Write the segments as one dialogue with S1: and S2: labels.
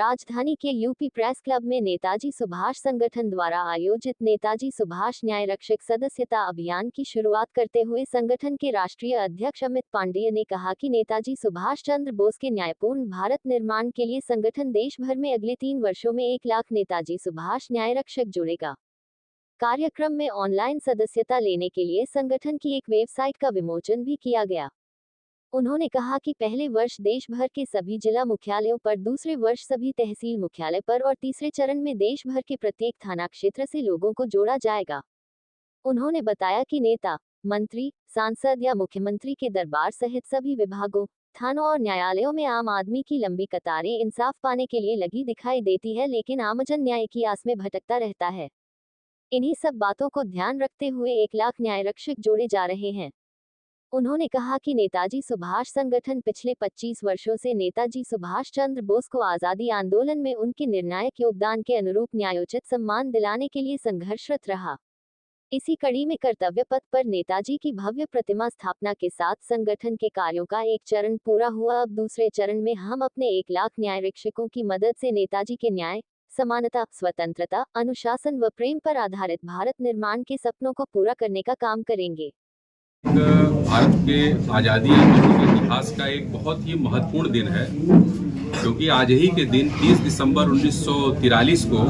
S1: राजधानी के UP press club में नेताजी सुभाष संगठन द्वारा आयोजित नेताजी सुभाष न्याय रक्षक सदस्यता अभियान की शुरुआत करते हुए संगठन के राष्ट्रीय अध्यक्ष अमित पांडेय ने कहा कि नेताजी सुभाष चंद्र बोस के न्यायपूर्ण भारत निर्माण के लिए संगठन देश भर में अगले 3 वर्षों में 1 लाख नेताजी सुभाष न्याय रक्षक जोड़ेगा। कार्यक्रम में ऑनलाइन सदस्यता लेने के लिए संगठन की एक वेबसाइट का विमोचन भी किया गया। उन्होंने कहा कि पहले वर्ष देश भर के सभी जिला मुख्यालयों पर, दूसरे वर्ष सभी तहसील मुख्यालय पर और तीसरे चरण में देश भर के प्रत्येक थाना क्षेत्र से लोगों को जोड़ा जाएगा। उन्होंने बताया कि नेता, मंत्री, सांसद या मुख्यमंत्री के दरबार सहित सभी विभागों, थानों और न्यायालयों में आम आदमी की लंबी कतारें इंसाफ पाने के लिए लगी दिखाई देती है, लेकिन आमजन न्याय की आस में भटकता रहता है। इन्हीं सब बातों को ध्यान रखते हुए 1 लाख न्याय रक्षक जोड़े जा रहे हैं। उन्होंने कहा कि नेताजी सुभाष संगठन पिछले 25 वर्षों से नेताजी सुभाष चंद्र बोस को आज़ादी आंदोलन में उनके निर्णायक योगदान के अनुरूप न्यायोचित सम्मान दिलाने के लिए संघर्षरत रहा। इसी कड़ी में कर्तव्य पथ पर नेताजी की भव्य प्रतिमा स्थापना के साथ संगठन के कार्यों का एक चरण पूरा हुआ। अब दूसरे चरण में हम अपने 1 लाख न्याय रक्षकों की मदद से नेताजी के न्याय, समानता, स्वतंत्रता, अनुशासन व प्रेम पर आधारित भारत निर्माण के सपनों को पूरा करने का काम करेंगे।
S2: भारत के आज़ादी के इतिहास का एक बहुत ही महत्वपूर्ण दिन है, क्योंकि आज ही के दिन 30 दिसंबर 1943 को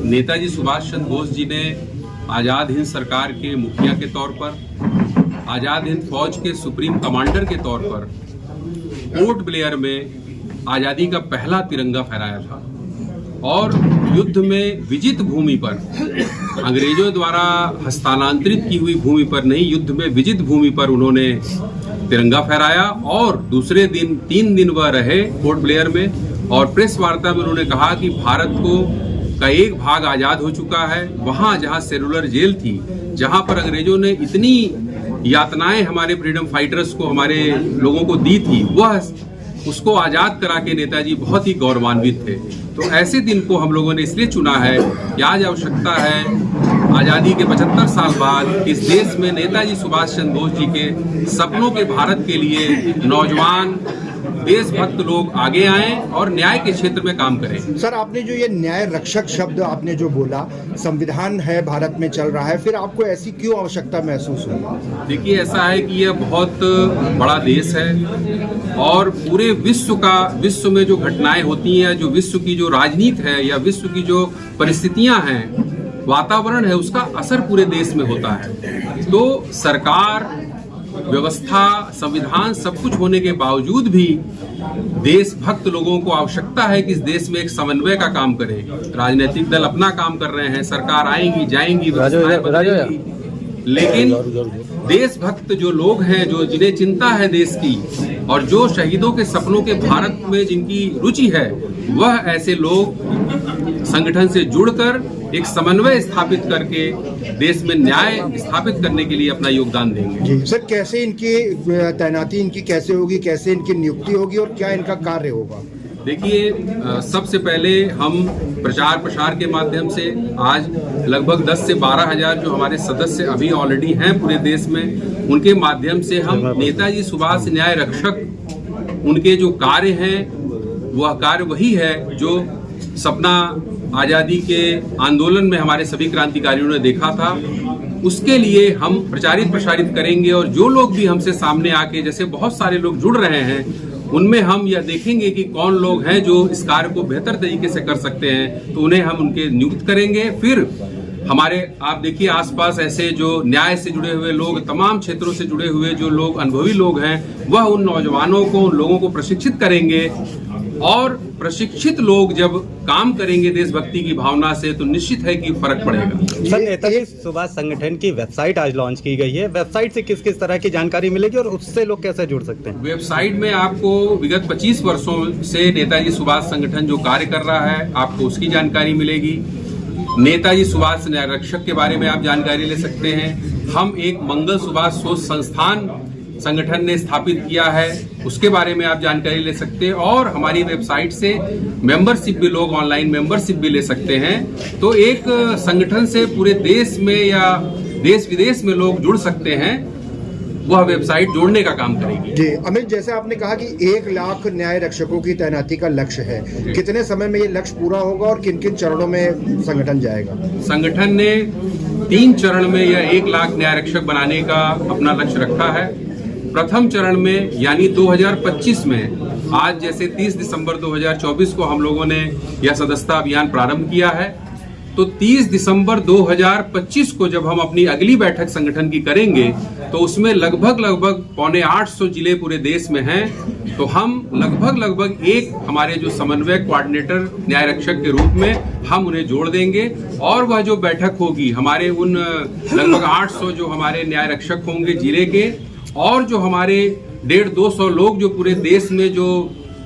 S2: नेताजी सुभाष चंद्र बोस जी ने आज़ाद हिंद सरकार के मुखिया के तौर पर, आज़ाद हिंद फौज के सुप्रीम कमांडर के तौर पर पोर्ट ब्लेयर में आज़ादी का पहला तिरंगा फहराया था और युद्ध में विजित भूमि पर, अंग्रेजों द्वारा हस्तांतरित की हुई भूमि पर नहीं, युद्ध में विजित भूमि पर उन्होंने तिरंगा फहराया। और दूसरे दिन 3 दिन वह रहे पोर्ट ब्लेयर में और प्रेस वार्ता में उन्होंने कहा कि भारत का एक भाग आज़ाद हो चुका है। वहाँ जहाँ सेलुलर जेल थी, जहाँ पर अंग्रेजों ने इतनी यातनाएं हमारे फ्रीडम फाइटर्स को, हमारे लोगों को दी थी, वह उसको आज़ाद करा के नेताजी बहुत ही गौरवान्वित थे। तो ऐसे दिन को हम लोगों ने इसलिए चुना है कि आज आवश्यकता है आज़ादी के 75 साल बाद इस देश में नेताजी सुभाष चंद्र बोस जी के सपनों के भारत के लिए नौजवान देशभक्त लोग आगे आएं और न्याय के क्षेत्र में काम करें।
S3: सर, आपने जो ये न्याय रक्षक शब्द आपने जो बोला, संविधान है भारत में चल रहा है, फिर आपको ऐसी क्यों आवश्यकता महसूस हुई?
S2: देखिए, ऐसा है कि यह बहुत बड़ा देश है और पूरे विश्व में जो घटनाएं होती हैं, जो विश्व की जो राजनीति है या विश्व की जो परिस्थितियां हैं, वातावरण है, उसका असर पूरे देश में होता है। तो सरकार, व्यवस्था, संविधान सब कुछ होने के बावजूद भी देशभक्त लोगों को आवश्यकता है कि इस देश में एक समन्वय का काम करे। राजनीतिक दल अपना काम कर रहे हैं, सरकार आएंगी जाएंगी, लेकिन देशभक्त जो लोग हैं, जो जिन्हें चिंता है देश की और जो शहीदों के सपनों के भारत में जिनकी रुचि है, वह ऐसे लोग संगठन से जुड़कर एक समन्वय स्थापित करके देश में न्याय स्थापित करने के लिए अपना योगदान देंगे।
S3: जी सर, कैसे इनकी तैनाती इनकी कैसे होगी, कैसे इनकी नियुक्ति होगी और क्या इनका कार्य होगा?
S2: देखिए, सबसे पहले हम प्रचार प्रसार के माध्यम से आज लगभग 10 से 12 हजार जो हमारे सदस्य अभी ऑलरेडी हैं पूरे देश में, उनके माध्यम से हम नेताजी सुभाष न्याय रक्षक, उनके जो कार्य हैं वह कार्य वही है जो सपना आज़ादी के आंदोलन में हमारे सभी क्रांतिकारियों ने देखा था। उसके लिए हम प्रचारित प्रसारित करेंगे और जो लोग भी हमसे सामने आके, जैसे बहुत सारे लोग जुड़ रहे हैं, उनमें हम यह देखेंगे कि कौन लोग हैं जो इस कार्य को बेहतर तरीके से कर सकते हैं, तो उन्हें हम उनके नियुक्त करेंगे। फिर हमारे, आप देखिए, आसपास ऐसे जो न्याय से जुड़े हुए लोग, तमाम क्षेत्रों से जुड़े हुए जो लोग, अनुभवी लोग हैं, वह उन नौजवानों को, उन लोगों को प्रशिक्षित करेंगे और प्रशिक्षित लोग जब काम करेंगे देशभक्ति की भावना से, तो निश्चित है कि फर्क पड़ेगा।
S4: सर, नेताजी सुभाष संगठन की वेबसाइट आज लॉन्च की गई है। वेबसाइट से किस किस तरह की जानकारी मिलेगी और उससे लोग कैसे जुड़ सकते हैं?
S2: वेबसाइट में आपको विगत 25 वर्षों से नेताजी सुभाष संगठन जो कार्य कर रहा है, आपको उसकी जानकारी मिलेगी। नेताजी सुभाष न्याय रक्षक के बारे में आप जानकारी ले सकते हैं। हम एक मंगल सुभाष शोध संस्थान संगठन ने स्थापित किया है, उसके बारे में आप जानकारी ले सकते हैं और हमारी वेबसाइट से मेंबरशिप भी, लोग ऑनलाइन मेंबरशिप भी ले सकते हैं। तो एक संगठन से पूरे देश में या देश विदेश में लोग जुड़ सकते हैं वह वेबसाइट जोड़ने का काम करेगी।
S3: जी अमित, जैसे आपने कहा कि 1 लाख न्याय रक्षकों की तैनाती का लक्ष्य है, कितने समय में ये लक्ष्य पूरा होगा और किन किन चरणों में संगठन जाएगा?
S2: संगठन ने 3 चरण में यह 1 लाख न्याय रक्षक बनाने का अपना लक्ष्य रखा है। प्रथम चरण में यानी 2025 में, आज जैसे 30 दिसंबर 2024 को हम लोगों ने यह सदस्यता अभियान प्रारंभ किया है, तो 30 दिसंबर 2025 को जब हम अपनी अगली बैठक संगठन की करेंगे तो उसमें लगभग 750 जिले पूरे देश में हैं। तो हम लगभग एक हमारे जो समन्वयक कोऑर्डिनेटर न्याय रक्षक के रूप में हम उन्हें जोड़ देंगे, और वह जो बैठक होगी हमारे उन लगभग 800 जो हमारे न्याय रक्षक होंगे जिले के, और जो हमारे 150-200 लोग जो पूरे देश में जो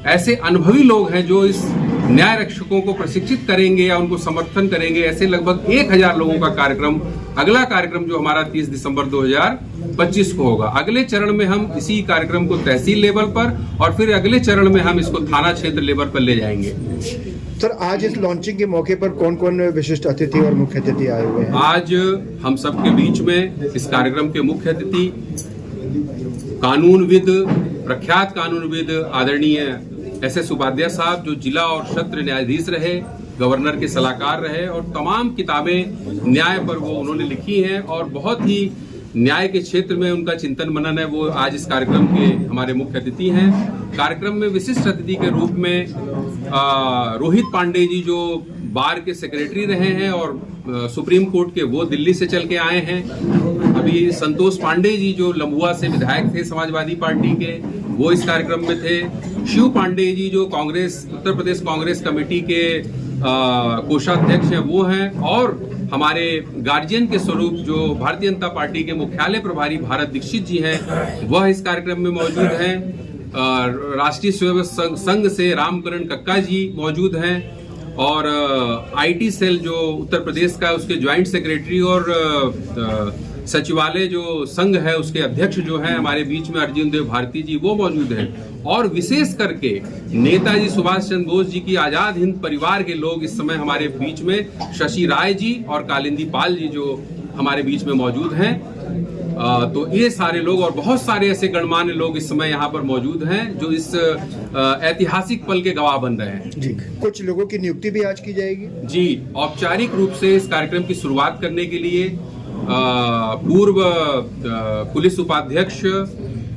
S2: ऐसे अनुभवी लोग हैं जो इस न्याय रक्षकों को प्रशिक्षित करेंगे या उनको समर्थन करेंगे, ऐसे लगभग 1000 लोगों का कार्यक्रम, अगला कार्यक्रम जो हमारा 30 दिसंबर 2025 को होगा। अगले चरण में हम इसी कार्यक्रम को तहसील लेवल पर और फिर अगले चरण में हम इसको थाना क्षेत्र लेवल पर ले जाएंगे।
S3: सर, आज इस लॉन्चिंग के मौके पर कौन कौन विशिष्ट अतिथि और मुख्य अतिथि आए हुए हैं?
S2: आज हम सबके बीच में इस कार्यक्रम के मुख्य अतिथि कानूनविद, प्रख्यात कानूनविद आदरणीय SS उपाध्याय साहब, जो जिला और सत्र न्यायाधीश रहे, गवर्नर के सलाहकार रहे, और तमाम किताबें न्याय पर वो उन्होंने लिखी हैं और बहुत ही न्याय के क्षेत्र में उनका चिंतन मनन है, वो आज इस कार्यक्रम के हमारे मुख्य अतिथि हैं। कार्यक्रम में विशिष्ट अतिथि के रूप में रोहित पांडे जी, जो बार के सेक्रेटरी रहे हैं और सुप्रीम कोर्ट के, वो दिल्ली से चल के आए हैं। अभी संतोष पांडे जी, जो लम्बुआ से विधायक थे समाजवादी पार्टी के, वो इस कार्यक्रम में थे। शिव पांडे जी, जो कांग्रेस, उत्तर प्रदेश कांग्रेस कमेटी के कोषाध्यक्ष हैं, वो हैं। और हमारे गार्जियन के स्वरूप जो भारतीय जनता पार्टी के मुख्यालय प्रभारी भारत दीक्षित जी हैं, वह इस कार्यक्रम में मौजूद हैं। राष्ट्रीय स्वयं संघ से रामकरण कक्का जी मौजूद हैं, और IT सेल जो उत्तर प्रदेश का, उसके ज्वाइंट सेक्रेटरी और सचिवालय जो संघ है उसके अध्यक्ष जो हैं हमारे बीच में अर्जुन देव भारती जी, वो मौजूद हैं। और विशेष करके नेताजी सुभाष चंद्र बोस जी की आजाद हिंद परिवार के लोग इस समय हमारे बीच में, शशि राय जी और कालिंदी पाल जी जो हमारे बीच में मौजूद हैं। तो ये सारे लोग और बहुत सारे ऐसे गणमान्य लोग इस समय यहाँ पर मौजूद हैं जो इस ऐतिहासिक पल के गवाह बन रहे हैं।
S3: जी, कुछ लोगों की नियुक्ति भी आज की जाएगी? जी,
S2: औपचारिक रूप से इस कार्यक्रम की शुरुआत करने के लिए पूर्व पुलिस उपाध्यक्ष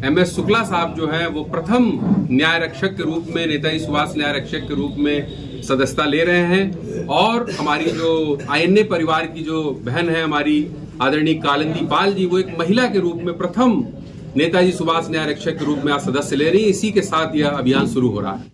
S2: MS शुक्ला साहब जो हैं, वो प्रथम न्याय रक्षक के रूप में, नेताजी सुभाष न्याय रक्षक के रूप में सदस्यता ले रहे हैं। और हमारी जो INA परिवार की जो बहन है हमारी आदरणीय कालिंदी पाल जी, वो एक महिला के रूप में प्रथम नेताजी सुभाष न्याय रक्षक के रूप में आज सदस्य ले रही है। इसी के साथ यह अभियान शुरू हो रहा है।